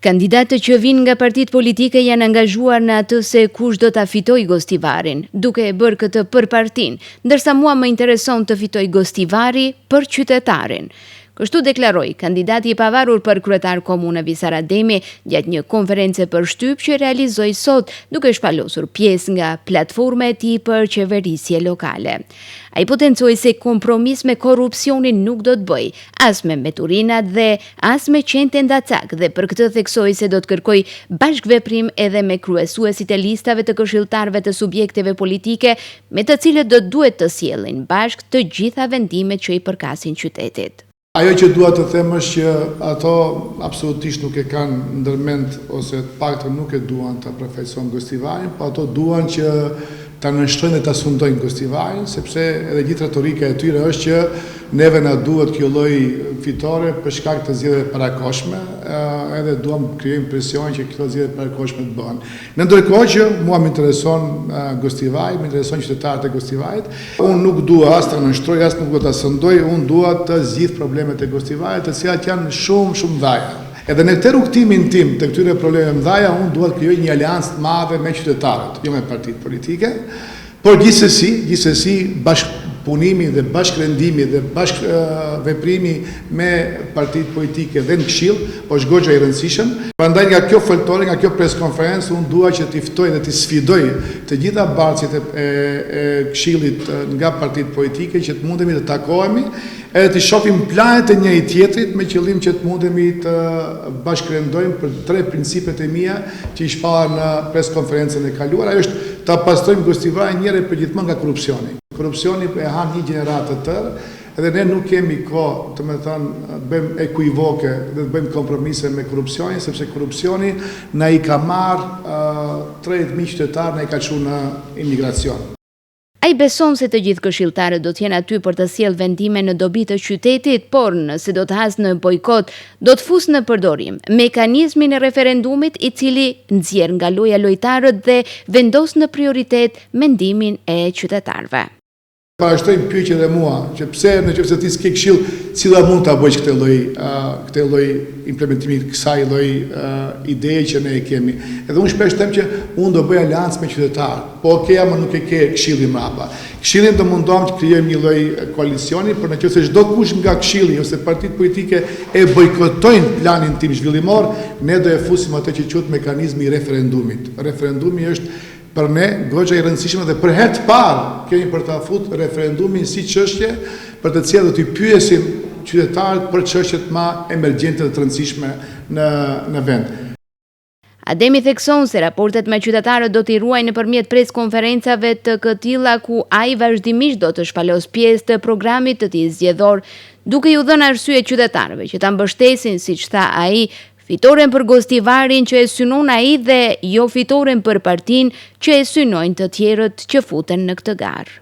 Kandidatë që vinë nga partitë politike janë angazhuar në atë se kush do ta fitojë Gostivarin, duke e bërë këtë për partinë, ndërsa mua më intereson të fitoj Gostivari për qytetarin. Kështu deklaroi kandidati i pavarur për kryetar komune Visar Ademi gjatë një konference për shtyp që realizoi sot, duke shpalosur pjesë nga platforma e tij për qeverisje lokale. Ai potencoi se kompromis me korrupsionin nuk do të bëj, as me meturinat dhe as me qente ndacak, dhe për këtë theksoi se do të kërkoj bashkëveprim edhe me kryesuesit e listave të këshilltarëve të subjekteve politike, me të cilët do duhet të sjellin bashkë të gjitha vendimet që i përkasin qytetit. Ajo që dua të them është që ato absolutisht nuk e kanë ndërmend ose të paktën nuk e duan të përfaqësojnë Gostivarin, po ato duan që ta nënshtrojnë dhe ta sundojnë Gostivarin, sepse edhe gjithë retorika e tyre është që neve na duhet kjo lloj fitore për shkak të zgjedhjeve parakohshme, edhe duam krijojmë presion që këto zgjedhje parakohshme të bëhen. Në ndërkohë që mua më intereson Gostivari, më intereson qytetarët e Gostivarit, unë nuk dua as ta nënshtroj, as nuk do ta sundoj, unë dua të zgjidh problemet e Gostivarit, të cilat janë shumë dhaja. Edhe në këtë rrugtimin tim të këtyre problemeve mëdha, unë dua të krijoj një aleancë të madhe me qytetarët, jo me partitë politike, por gjithsesi bashkëpunimi dhe bashkërendimi dhe bashkëveprimi me partitë politike dhe në Këshill është goxha e rëndësishëm. Prandaj nga kjo foltore, nga kjo preskonferencë, unë dua që t'i ftoj dhe t'i sfidoj të gjitha barqet e Këshillit nga partitë politike që të mundemi të takohemi edhe të shohim planet e njëri tjetrit me qëllim që të mundemi të bashkërendojmë për 3 principet e mia që i shpalla në preskonferencën e kaluar. Ajo është ta pastrojmë Gostivarin njëherë për gjithmonë nga korrupsioni. Korrupsioni e han një gjeneratë të tërë, edhe ne nuk kemi kohë, të me thënë, të bëjmë ekuivoke dhe të bëjmë kompromise me korrupsionin, sepse korrupsioni na i ka marrë 30.000 qytetarë, na i ka çuar në imigracion. Ai beson se të gjithë këshilltarët do të jenë aty për të sjellë vendime në dobi të qytetit, por nëse do të hasë në bojkot, do të fusë në përdorim mekanizmin e referendumit, i cili nxjerr nga loja lojtarët dhe vendos në prioritet mendimin e qytetarëve. Parashtrojmë pyetje dhe mua, që pse nëse ti s'ke këshill, cila mund ta bësh këtë lloj implementimi kësaj lloj ideje që ne e kemi. Edhe unë shpesh them që unë do bëj aleancë me qytetarë, po okay, ama nuk e ke këshillin mbrapa. Këshillin do mundom të krijojmë një lloj koalicioni, por nëse çdo kush nga këshilli ose partitë politike e bojkotojnë planin tim zhvillimor, ne do e fusim atë që quhet mekanizmi i referendumit. Referendumi është për ne goxha e rëndësishme dhe për herë të parë kemi për ta futur referendumin si çështje për të cilën do t'i pyesim qytetarët për çështjet më emergjente dhe të rëndësishme në vend. Ademi thekson se raportet me qytetarët do t'i ruajë nëpërmjet preskonferencave të këtilla ku ai vazhdimisht do të shpalos pjesë të programit të tij zgjedhor, duke ju dhënë arsye qytetarëve që ta mbështesin, siç tha ai, fitoren për Gostivarin që e synon ai dhe jo fitoren për partinë që e synojnë të tjerët që futen në këtë garë.